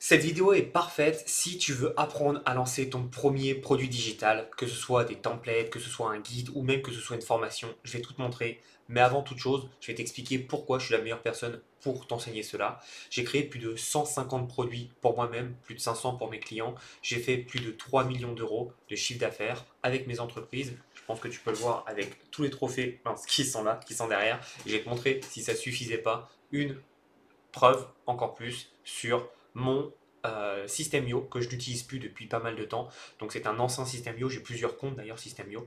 Cette vidéo est parfaite si tu veux apprendre à lancer ton premier produit digital, que ce soit des templates, que ce soit un guide ou même que ce soit une formation. Je vais tout te montrer, mais avant toute chose, je vais t'expliquer pourquoi je suis la meilleure personne pour t'enseigner cela. J'ai créé plus de 150 produits pour moi-même, plus de 500 pour mes clients. J'ai fait plus de 3 millions d'euros de chiffre d'affaires avec mes entreprises. Je pense que tu peux le voir avec tous les trophées qui sont là, qui sont derrière. Et je vais te montrer, si ça suffisait pas, une preuve encore plus sur mon Systemio que je n'utilise plus depuis pas mal de temps. Donc c'est un ancien Systemio, j'ai plusieurs comptes d'ailleurs Systemio,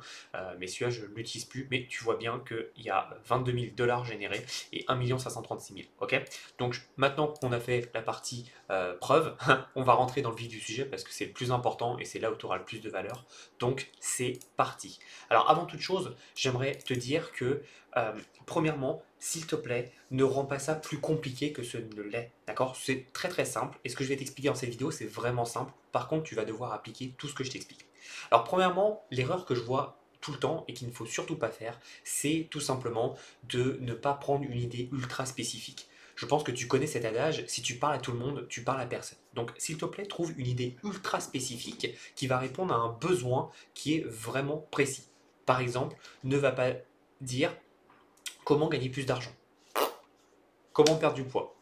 mais celui-là je ne l'utilise plus. Mais tu vois bien qu'il y a 22 000 dollars générés et 1 536 000. Ok. Donc maintenant qu'on a fait la partie preuve, on va rentrer dans le vif du sujet parce que c'est le plus important et c'est là où tu auras le plus de valeur. Donc c'est parti. Alors avant toute chose, j'aimerais te dire que euh, premièrement, s'il te plaît, ne rends pas ça plus compliqué que ce ne l'est. D'accord? C'est très très simple. Et ce que je vais t'expliquer dans cette vidéo, c'est vraiment simple. Par contre, tu vas devoir appliquer tout ce que je t'explique. Alors, premièrement, l'erreur que je vois tout le temps et qu'il ne faut surtout pas faire, c'est tout simplement de ne pas prendre une idée ultra spécifique. Je pense que tu connais cet adage, si tu parles à tout le monde, tu parles à personne. Donc, s'il te plaît, trouve une idée ultra spécifique qui va répondre à un besoin qui est vraiment précis. Par exemple, ne va pas dire comment gagner plus d'argent, comment perdre du poids,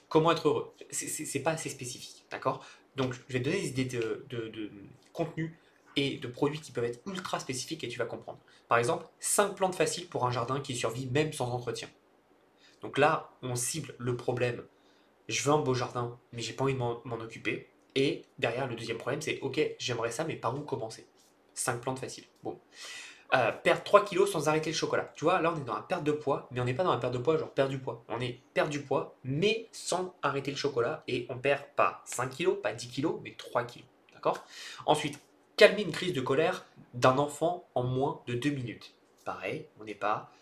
comment être heureux. C'est pas assez spécifique, d'accord? Donc, je vais te donner des idées de contenu et de produits qui peuvent être ultra spécifiques et tu vas comprendre. Par exemple, 5 plantes faciles pour un jardin qui survit même sans entretien. Donc là, on cible le problème. Je veux un beau jardin, mais j'ai pas envie de m'en occuper. Et derrière, le deuxième problème, c'est ok, j'aimerais ça, mais par où commencer? 5 plantes faciles. Bon, perdre 3 kilos sans arrêter le chocolat. Tu vois, là on est dans la perte de poids, mais on n'est pas dans la perte de poids genre perdre du poids. On est perdre du poids, mais sans arrêter le chocolat, et on perd pas 5 kilos, pas 10 kilos, mais 3 kilos. D'accord? Ensuite, calmer une crise de colère d'un enfant en moins de 2 minutes. Pareil, on n'est pas.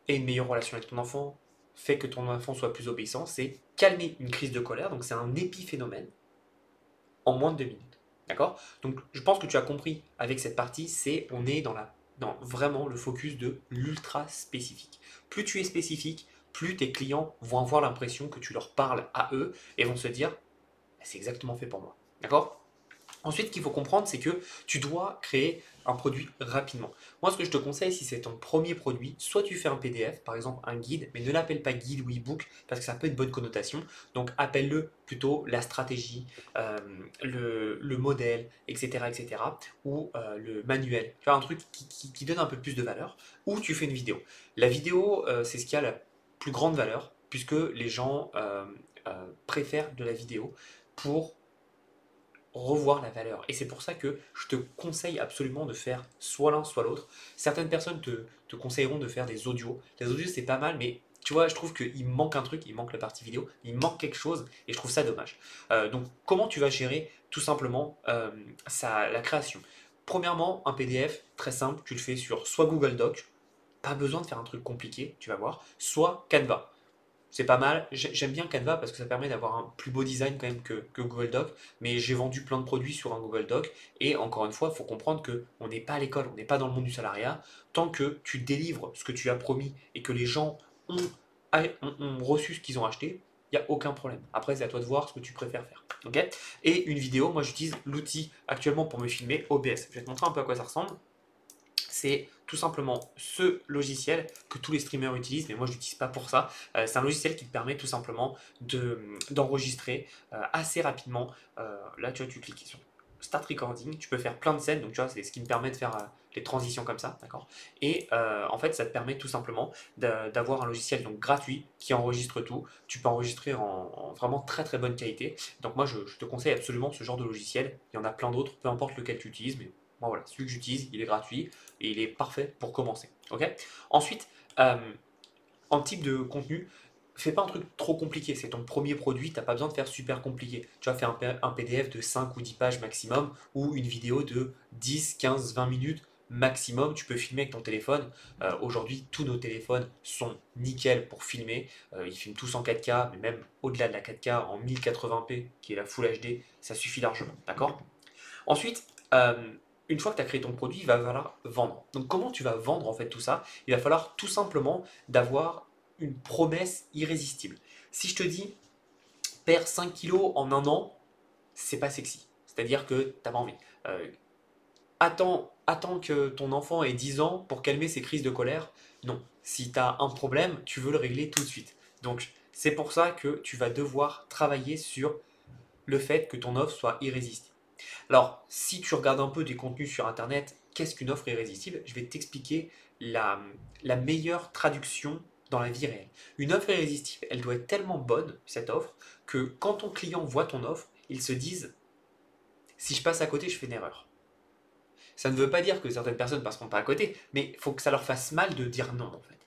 Et une meilleure relation avec ton enfant fait que ton enfant soit plus obéissant, c'est calmer une crise de colère, donc c'est un épiphénomène en moins de 2 minutes. D'accord? Donc je pense que tu as compris avec cette partie, c'est on est dans vraiment le focus de l'ultra spécifique. Plus tu es spécifique, plus tes clients vont avoir l'impression que tu leur parles à eux et vont se dire bah, c'est exactement fait pour moi. D'accord? Ensuite, ce qu'il faut comprendre, c'est que tu dois créer un produit rapidement. Moi, ce que je te conseille, si c'est ton premier produit, soit tu fais un PDF, par exemple un guide, mais ne l'appelle pas guide ou e-book parce que ça peut être bonne connotation. Donc, appelle-le plutôt la stratégie, le modèle, etc., etc., ou le manuel. Tu vois, un truc qui donne un peu plus de valeur. Ou tu fais une vidéo. La vidéo, c'est ce qui a la plus grande valeur puisque les gens préfèrent de la vidéo pour revoir la valeur. Et c'est pour ça que je te conseille absolument de faire soit l'un, soit l'autre. Certaines personnes te conseilleront de faire des audios. Les audios, c'est pas mal, mais tu vois, je trouve qu'il manque un truc, il manque la partie vidéo, il manque quelque chose, et je trouve ça dommage. Donc, comment tu vas gérer tout simplement la création? Premièrement, un PDF, très simple, tu le fais sur soit Google Doc, pas besoin de faire un truc compliqué, tu vas voir, soit Canva. C'est pas mal. J'aime bien Canva parce que ça permet d'avoir un plus beau design quand même que Google Doc. Mais j'ai vendu plein de produits sur un Google Doc. Et encore une fois, il faut comprendre qu'on n'est pas à l'école, on n'est pas dans le monde du salariat. Tant que tu délivres ce que tu as promis et que les gens ont, ont reçu ce qu'ils ont acheté, il n'y a aucun problème. Après, c'est à toi de voir ce que tu préfères faire. Ok? Et une vidéo, moi j'utilise l'outil actuellement pour me filmer, OBS. Je vais te montrer un peu à quoi ça ressemble. C'est tout simplement ce logiciel que tous les streamers utilisent, mais moi je l'utilise pas pour ça. C'est un logiciel qui te permet tout simplement d'enregistrer assez rapidement. Là, tu vois, tu cliques sur Start Recording, tu peux faire plein de scènes, donc tu vois, c'est ce qui me permet de faire les transitions comme ça, d'accord? Et en fait, ça te permet tout simplement d'avoir un logiciel donc gratuit qui enregistre tout. Tu peux enregistrer en vraiment très très bonne qualité. Donc moi, je te conseille absolument ce genre de logiciel. Il y en a plein d'autres, peu importe lequel tu utilises, mais moi voilà, celui que j'utilise, il est gratuit et il est parfait pour commencer. Ok. Ensuite, euh, en type de contenu, fais pas un truc trop compliqué. C'est ton premier produit, t'as pas besoin de faire super compliqué. Tu vas faire un PDF de 5 ou 10 pages maximum ou une vidéo de 10, 15, 20 minutes maximum. Tu peux filmer avec ton téléphone. Aujourd'hui, tous nos téléphones sont nickel pour filmer. Ils filment tous en 4K, mais même au-delà de la 4K en 1080p, qui est la Full HD, ça suffit largement. D'accord? Ensuite, une fois que tu as créé ton produit, il va falloir vendre. Donc comment tu vas vendre en fait tout ça? Il va falloir tout simplement d'avoir une promesse irrésistible. Si je te dis Perdre 5 kilos en un an, c'est pas sexy. C'est-à-dire que t'as pas envie. Euh, attends que ton enfant ait 10 ans pour calmer ses crises de colère. Non. Si tu as un problème, tu veux le régler tout de suite. Donc, c'est pour ça que tu vas devoir travailler sur le fait que ton offre soit irrésistible. Alors, si tu regardes un peu des contenus sur Internet, qu'est-ce qu'une offre irrésistible? Je vais t'expliquer la, la meilleure traduction dans la vie réelle. Une offre irrésistible, elle doit être tellement bonne, cette offre, que quand ton client voit ton offre, ils se disent, si je passe à côté, je fais une erreur. Ça ne veut pas dire que certaines personnes passeront pas à côté, mais il faut que ça leur fasse mal de dire non, en fait.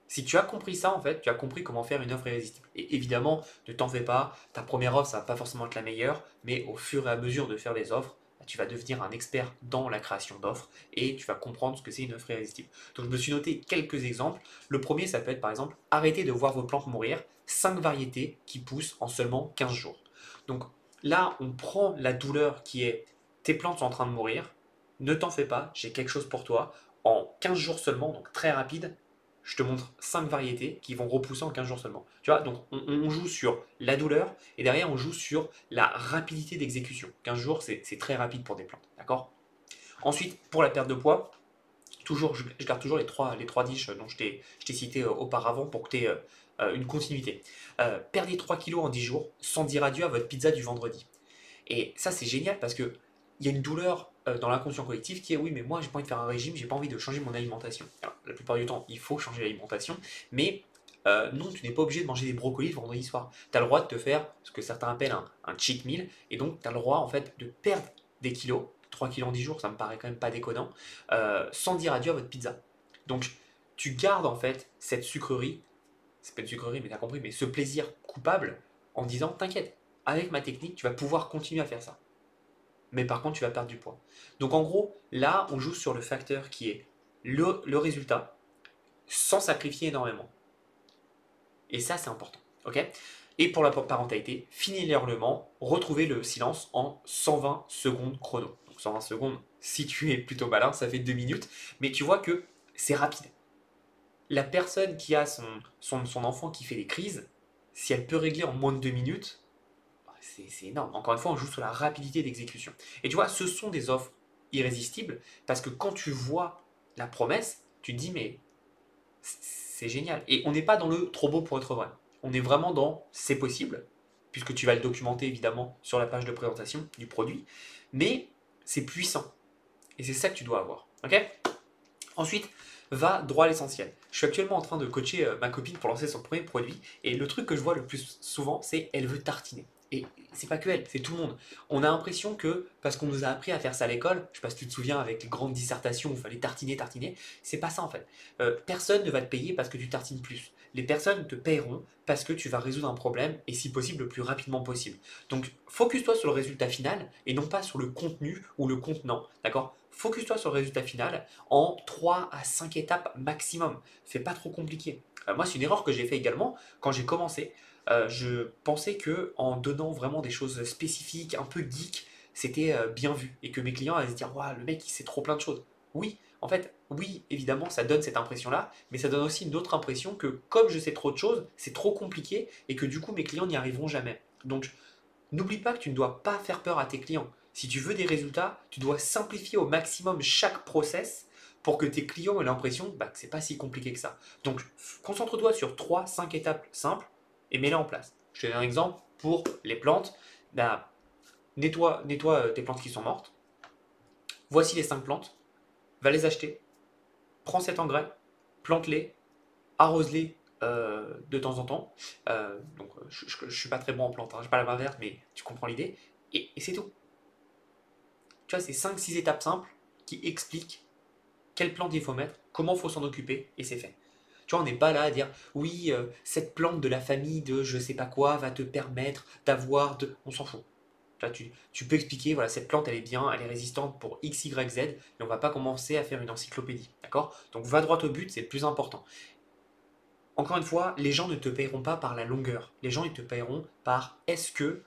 Si tu as compris ça, en fait, tu as compris comment faire une offre irrésistible. Et évidemment, ne t'en fais pas, ta première offre, ça va pas forcément être la meilleure, mais au fur et à mesure de faire des offres, bah, tu vas devenir un expert dans la création d'offres et tu vas comprendre ce que c'est une offre irrésistible. Donc je me suis noté quelques exemples. Le premier, ça peut être par exemple, arrêtez de voir vos plantes mourir, 5 variétés qui poussent en seulement 15 jours. Donc là, on prend la douleur qui est tes plantes sont en train de mourir, ne t'en fais pas, j'ai quelque chose pour toi. En 15 jours seulement, donc très rapide, je te montre 5 variétés qui vont repousser en 15 jours seulement. Tu vois, donc on joue sur la douleur et derrière on joue sur la rapidité d'exécution. 15 jours, c'est très rapide pour des plantes, d'accord? Ensuite, pour la perte de poids, toujours, je garde toujours les trois dish dont je t'ai cité auparavant pour que tu aies une continuité. Perdez 3 kilos en 10 jours sans dire adieu à votre pizza du vendredi. Et ça, c'est génial parce que il y a une douleur dans l'inconscient collectif qui est oui, mais moi, j'ai pas envie de faire un régime, j'ai pas envie de changer mon alimentation. Alors, la plupart du temps, il faut changer l'alimentation, mais non, tu n'es pas obligé de manger des brocolis le vendredi soir. Tu as le droit de te faire ce que certains appellent un cheat meal, et donc tu as le droit en fait de perdre des kilos, 3 kilos en 10 jours, ça me paraît quand même pas déconnant, sans dire adieu à votre pizza. Donc tu gardes en fait cette sucrerie, c'est pas une sucrerie, mais tu as compris, mais ce plaisir coupable en disant t'inquiète, avec ma technique, tu vas pouvoir continuer à faire ça mais par contre tu vas perdre du poids. Donc en gros, là on joue sur le facteur qui est le résultat sans sacrifier énormément. Et ça c'est important. Ok. Et pour la parentalité, finir l'hurlement, retrouver le silence en 120 secondes chrono. Donc 120 secondes, si tu es plutôt malin, ça fait 2 minutes, mais tu vois que c'est rapide. La personne qui a son enfant qui fait des crises, si elle peut régler en moins de 2 minutes, c'est énorme. Encore une fois, on joue sur la rapidité d'exécution. Et tu vois, ce sont des offres irrésistibles parce que quand tu vois la promesse, tu te dis, mais c'est génial. Et on n'est pas dans le trop beau pour être vrai. On est vraiment dans c'est possible, puisque tu vas le documenter évidemment sur la page de présentation du produit, mais c'est puissant. Et c'est ça que tu dois avoir. Ok. Ensuite, va droit à l'essentiel. Je suis actuellement en train de coacher ma copine pour lancer son premier produit, et le truc que je vois le plus souvent, c'est elle veut tartiner. Et c'est pas que elle, c'est tout le monde. On a l'impression que, parce qu'on nous a appris à faire ça à l'école, je sais pas si tu te souviens avec les grandes dissertations où il fallait tartiner, tartiner, c'est pas ça en fait. Personne ne va te payer parce que tu tartines plus. Les personnes te payeront parce que tu vas résoudre un problème et si possible le plus rapidement possible. Donc focus-toi sur le résultat final et non pas sur le contenu ou le contenant, d'accord? Focus-toi sur le résultat final en 3 à 5 étapes maximum. Fais pas trop compliqué. Moi, c'est une erreur que j'ai fait également quand j'ai commencé. Je pensais que en donnant vraiment des choses spécifiques, un peu geek, c'était bien vu et que mes clients allaient se dire waouh, le mec il sait trop plein de choses. Oui, en fait, oui, évidemment, ça donne cette impression-là, mais ça donne aussi une autre impression que comme je sais trop de choses, c'est trop compliqué et que du coup mes clients n'y arriveront jamais. Donc, n'oublie pas que tu ne dois pas faire peur à tes clients. Si tu veux des résultats, tu dois simplifier au maximum chaque process pour que tes clients aient l'impression bah, que c'est pas si compliqué que ça. Donc, concentre-toi sur 3, 5 étapes simples et mets-les en place. Je te donne un exemple pour les plantes. Bah, nettoie tes plantes qui sont mortes. Voici les 5 plantes. Va les acheter. Prends cet engrais. Plante-les. Arrose-les de temps en temps. Je ne suis pas très bon en plantes. Hein. Je n'ai pas la main verte, mais tu comprends l'idée. Et c'est tout. Tu vois, c'est 5, 6 étapes simples qui expliquent quelle plante il faut mettre, comment il faut s'en occuper, et c'est fait. Tu vois, on n'est pas là à dire oui, cette plante de la famille de je sais pas quoi va te permettre d'avoir de. On s'en fout. Tu peux expliquer, voilà, cette plante elle est bien, elle est résistante pour X, Y, Z, mais on va pas commencer à faire une encyclopédie. D'accord? Donc va droit au but, c'est le plus important. Encore une fois, les gens ne te payeront pas par la longueur. Les gens, ils te payeront par est-ce que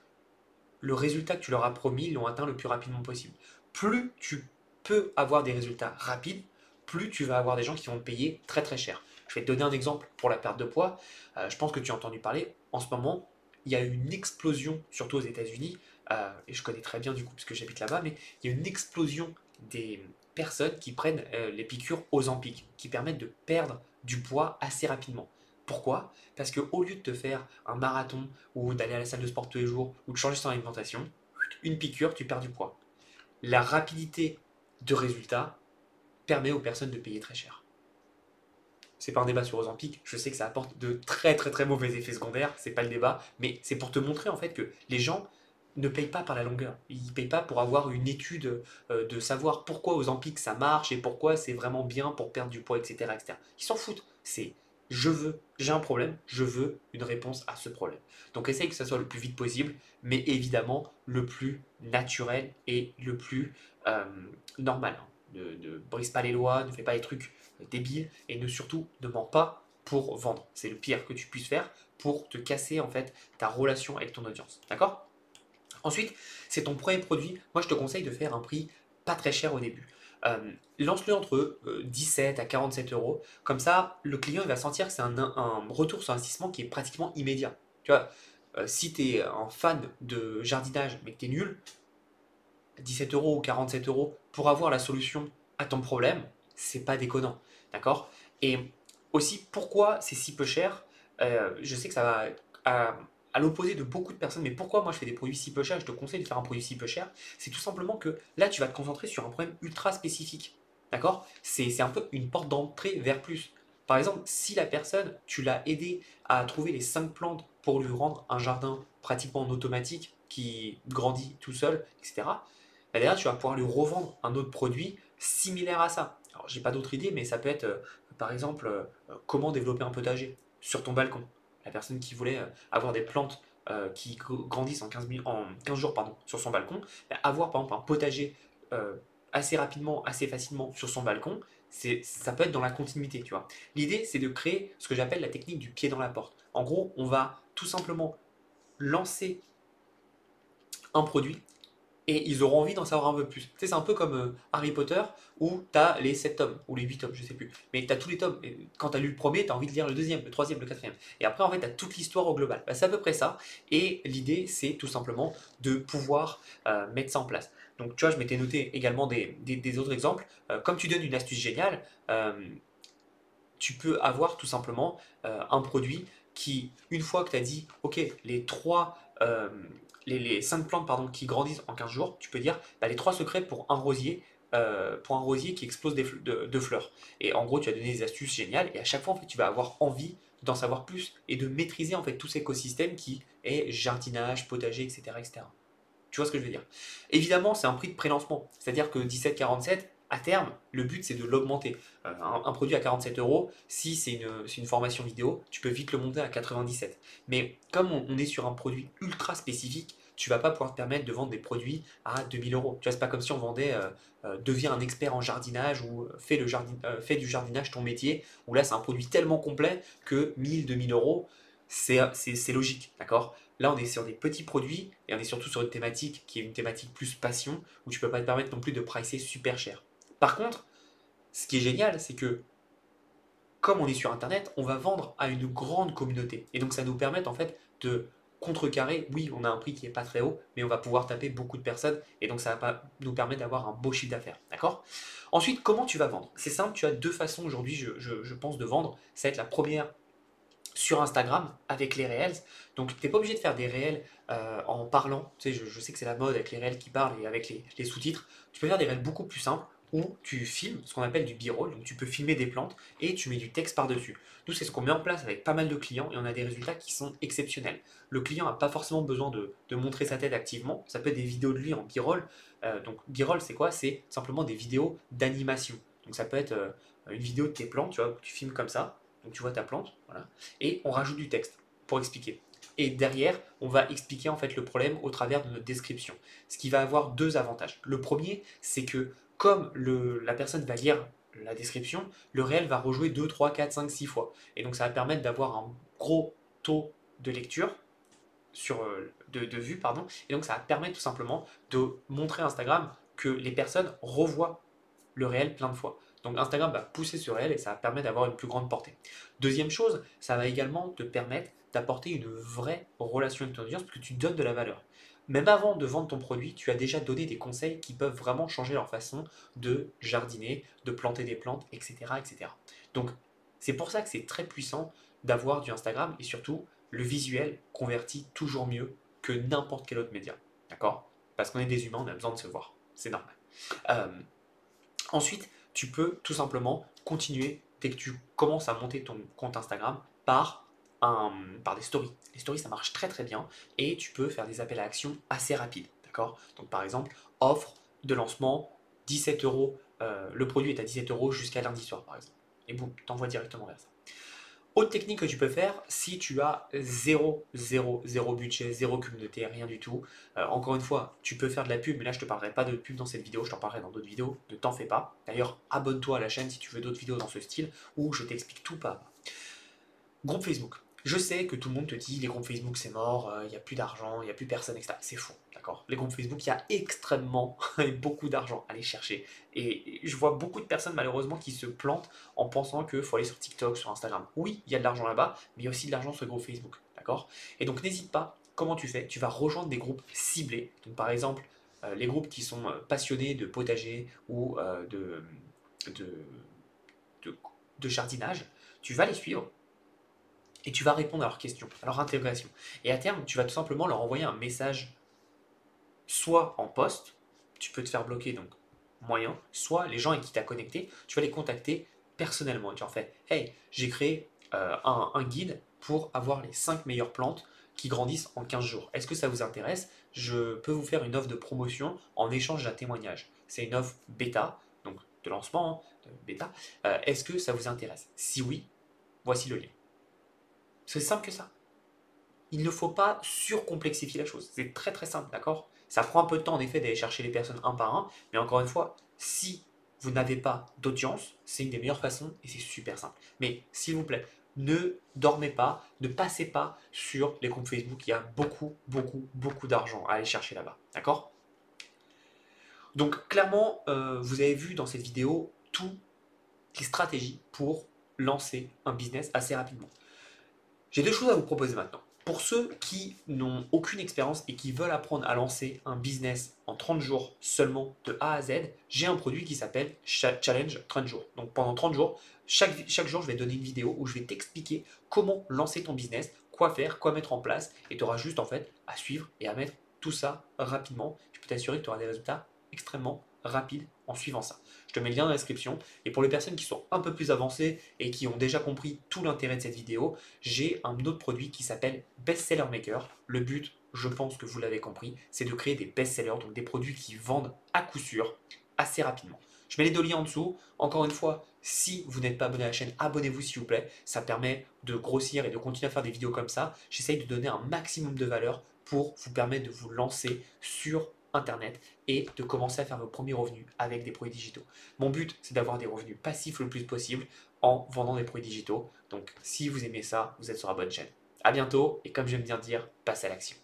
le résultat que tu leur as promis, ils l'ont atteint le plus rapidement possible. Plus tu peux avoir des résultats rapides, plus tu vas avoir des gens qui vont te payer très très cher. Je vais te donner un exemple pour la perte de poids. Je pense que tu as entendu parler. En ce moment, il y a eu une explosion, surtout aux États-Unis, et je connais très bien du coup parce que j'habite là-bas, mais il y a une explosion des personnes qui prennent les piqûres Ozempic, qui permettent de perdre du poids assez rapidement. Pourquoi? Parce qu'au lieu de te faire un marathon ou d'aller à la salle de sport tous les jours ou de changer son alimentation, une piqûre, tu perds du poids. La rapidité de résultat permet aux personnes de payer très cher. C'est pas un débat sur Ozempic, je sais que ça apporte de très très très mauvais effets secondaires, c'est pas le débat, mais c'est pour te montrer en fait que les gens ne payent pas par la longueur. Ils payent pas pour avoir une étude de savoir pourquoi Ozempic ça marche et pourquoi c'est vraiment bien pour perdre du poids, etc. etc. Ils s'en foutent. C'est j'ai un problème, je veux une réponse à ce problème. Donc essaye que ça soit le plus vite possible, mais évidemment le plus naturel et le plus euh, normal. Ne brise pas les lois, ne fais pas les trucs débiles et surtout ne mens pas pour vendre. C'est le pire que tu puisses faire pour te casser en fait ta relation avec ton audience. D'accord? Ensuite, c'est ton premier produit. Moi, je te conseille de faire un prix pas très cher au début. Lance-le entre 17 à 47 euros. Comme ça, le client il va sentir que c'est un retour sur investissement qui est pratiquement immédiat. Tu vois, si tu es un fan de jardinage mais que tu es nul, 17 euros ou 47 euros pour avoir la solution à ton problème, c'est pas déconnant. D'accord? Et aussi, pourquoi c'est si peu cher? Je sais que ça va à l'opposé de beaucoup de personnes, mais pourquoi moi je fais des produits si peu chers? Je te conseille de faire un produit si peu cher. C'est tout simplement que là, tu vas te concentrer sur un problème ultra spécifique. D'accord? C'est un peu une porte d'entrée vers plus. Par exemple, si la personne, tu l'as aidé à trouver les 5 plantes pour lui rendre un jardin pratiquement en automatique qui grandit tout seul, etc. Bah, derrière, tu vas pouvoir lui revendre un autre produit similaire à ça. Alors, j'ai pas d'autre idée, mais ça peut être, par exemple, comment développer un potager sur ton balcon. La personne qui voulait avoir des plantes qui grandissent en 15 jours pardon, sur son balcon, bah, avoir par exemple un potager euh, assez rapidement, assez facilement sur son balcon, ça peut être dans la continuité, tu vois. L'idée, c'est de créer ce que j'appelle la technique du pied dans la porte. En gros, on va tout simplement lancer un produit et ils auront envie d'en savoir un peu plus. Tu sais, c'est un peu comme Harry Potter où tu as les 7 tomes, ou les 8 tomes, je sais plus. Mais tu as tous les tomes. Et quand tu as lu le premier, tu as envie de lire le deuxième, le troisième, le quatrième. Et après, en fait, tu as toute l'histoire au global. Bah, c'est à peu près ça. Et l'idée, c'est tout simplement de pouvoir mettre ça en place. Donc, tu vois, je m'étais noté également des autres exemples. Comme tu donnes une astuce géniale, tu peux avoir tout simplement un produit qui, une fois que tu as dit, OK, les 5 plantes pardon, qui grandissent en 15 jours, tu peux dire bah, les 3 secrets pour un rosier qui explose de fleurs. Et en gros, tu as donné des astuces géniales et à chaque fois, en fait, tu vas avoir envie d'en savoir plus et de maîtriser en fait tout cet écosystème qui est jardinage, potager, etc., etc. Tu vois ce que je veux dire? Évidemment, c'est un prix de prélancement. C'est-à-dire que 17,47, à terme, le but c'est de l'augmenter. Un produit à 47 euros, si c'est une formation vidéo, tu peux vite le monter à 97. Mais comme on est sur un produit ultra spécifique, tu vas pas pouvoir te permettre de vendre des produits à 2000 euros. Tu vois, c'est pas comme si on vendait deviens un expert en jardinage ou fais du jardinage ton métier, où là c'est un produit tellement complet que 1000, 2000 euros, c'est logique, d'accord? Là, on est sur des petits produits et on est surtout sur une thématique qui est une thématique plus passion où tu peux pas te permettre non plus de pricer super cher. Par contre, ce qui est génial, c'est que comme on est sur internet, on va vendre à une grande communauté. Et donc ça nous permet en fait de contrecarrer, oui, on a un prix qui n'est pas très haut, mais on va pouvoir taper beaucoup de personnes et donc ça va nous permettre d'avoir un beau chiffre d'affaires. D'accord? Ensuite, comment tu vas vendre? C'est simple, tu as deux façons aujourd'hui, je pense, de vendre. Ça va être la première sur Instagram avec les réels. Donc, tu n'es pas obligé de faire des réels en parlant. Tu sais, je sais que c'est la mode avec les réels qui parlent et avec les sous-titres. Tu peux faire des réels beaucoup plus simples où tu filmes ce qu'on appelle du b-roll. Donc, tu peux filmer des plantes et tu mets du texte par-dessus. Nous, c'est ce qu'on met en place avec pas mal de clients et on a des résultats qui sont exceptionnels. Le client n'a pas forcément besoin de montrer sa tête activement. Ça peut être des vidéos de lui en b-roll. Donc, b-roll, c'est quoi? C'est simplement des vidéos d'animation. Donc, ça peut être une vidéo de tes plantes, tu vois, où tu filmes comme ça. Donc, tu vois ta plante, voilà, et on rajoute du texte pour expliquer. Et derrière, on va expliquer en fait le problème au travers de notre description. Ce qui va avoir deux avantages. Le premier, c'est que comme la personne va lire la description, le réel va rejouer 2, 3, 4, 5, 6 fois. Et donc ça va permettre d'avoir un gros taux de lecture de vue, pardon. Et donc ça va permettre tout simplement de montrer à Instagram que les personnes revoient le réel plein de fois. Donc Instagram va pousser ce réel et ça va permettre d'avoir une plus grande portée. Deuxième chose, ça va également te permettre d'apporter une vraie relation avec ton audience parce que tu donnes de la valeur. Même avant de vendre ton produit, tu as déjà donné des conseils qui peuvent vraiment changer leur façon de jardiner, de planter des plantes, etc. etc. Donc, c'est pour ça que c'est très puissant d'avoir du Instagram et surtout, le visuel convertit toujours mieux que n'importe quel autre média. D'accord? Parce qu'on est des humains, on a besoin de se voir. C'est normal. Euh, Ensuite, tu peux tout simplement continuer dès que tu commences à monter ton compte Instagram par, par des stories. Les stories, ça marche très très bien et tu peux faire des appels à action assez rapides. D'accord? Donc par exemple, offre de lancement 17 euros, le produit est à 17 euros jusqu'à lundi soir par exemple. Et boum, t'envoies directement vers ça. Autre technique que tu peux faire, si tu as zéro budget, zéro communauté, rien du tout, encore une fois, tu peux faire de la pub, mais là je te parlerai pas de pub dans cette vidéo, je t'en parlerai dans d'autres vidéos, ne t'en fais pas. D'ailleurs, abonne-toi à la chaîne si tu veux d'autres vidéos dans ce style, où je t'explique tout pas à pas. Groupe Facebook. Je sais que tout le monde te dit les groupes Facebook c'est mort, il n'y a plus d'argent, il n'y a plus personne, etc. C'est faux, d'accord? Les groupes Facebook, il y a extrêmement beaucoup d'argent à aller chercher. Et je vois beaucoup de personnes malheureusement qui se plantent en pensant qu'il faut aller sur TikTok, sur Instagram. Oui, il y a de l'argent là-bas, mais il y a aussi de l'argent sur les groupes Facebook, d'accord? Et donc n'hésite pas, comment tu fais? Tu vas rejoindre des groupes ciblés. Donc par exemple, les groupes qui sont passionnés de potager ou de, de, de jardinage, tu vas les suivre et tu vas répondre à leurs questions, à leur interrogation. Et à terme, tu vas tout simplement leur envoyer un message, soit en poste, tu peux te faire bloquer, donc moyen, soit les gens avec qui tu as connecté, tu vas les contacter personnellement. Et tu leur fais, hey, j'ai créé un guide pour avoir les 5 meilleures plantes qui grandissent en 15 jours. Est-ce que ça vous intéresse? Je peux vous faire une offre de promotion en échange d'un témoignage. C'est une offre bêta, donc de lancement, hein, de bêta. Est-ce que ça vous intéresse? Si oui, voici le lien. C'est simple que ça. Il ne faut pas surcomplexifier la chose. C'est très très simple, d'accord? Ça prend un peu de temps en effet d'aller chercher les personnes un par un, mais encore une fois, si vous n'avez pas d'audience, c'est une des meilleures façons et c'est super simple. Mais s'il vous plaît, ne dormez pas, ne passez pas sur les groupes Facebook. Il y a beaucoup d'argent à aller chercher là-bas, d'accord? Donc clairement, vous avez vu dans cette vidéo toutes les stratégies pour lancer un business assez rapidement. J'ai deux choses à vous proposer maintenant. Pour ceux qui n'ont aucune expérience et qui veulent apprendre à lancer un business en 30 jours seulement de A à Z, j'ai un produit qui s'appelle Challenge 30 jours. Donc pendant 30 jours, chaque jour, je vais te donner une vidéo où je vais t'expliquer comment lancer ton business, quoi faire, quoi mettre en place, et tu auras juste en fait à suivre et à mettre tout ça rapidement. Je peux t'assurer que tu auras des résultats extrêmement rapides en suivant ça. Je te mets le lien dans la description. Et pour les personnes qui sont un peu plus avancées et qui ont déjà compris tout l'intérêt de cette vidéo, j'ai un autre produit qui s'appelle Best Seller Maker. Le but, je pense que vous l'avez compris, c'est de créer des best-sellers, donc des produits qui vendent à coup sûr assez rapidement. Je mets les deux liens en dessous. Encore une fois, si vous n'êtes pas abonné à la chaîne, abonnez-vous s'il vous plaît. Ça permet de grossir et de continuer à faire des vidéos comme ça. J'essaye de donner un maximum de valeur pour vous permettre de vous lancer sur Internet et de commencer à faire vos premiers revenus avec des produits digitaux. Mon but, c'est d'avoir des revenus passifs le plus possible en vendant des produits digitaux. Donc, si vous aimez ça, vous êtes sur la bonne chaîne. A bientôt et comme j'aime bien dire, passe à l'action.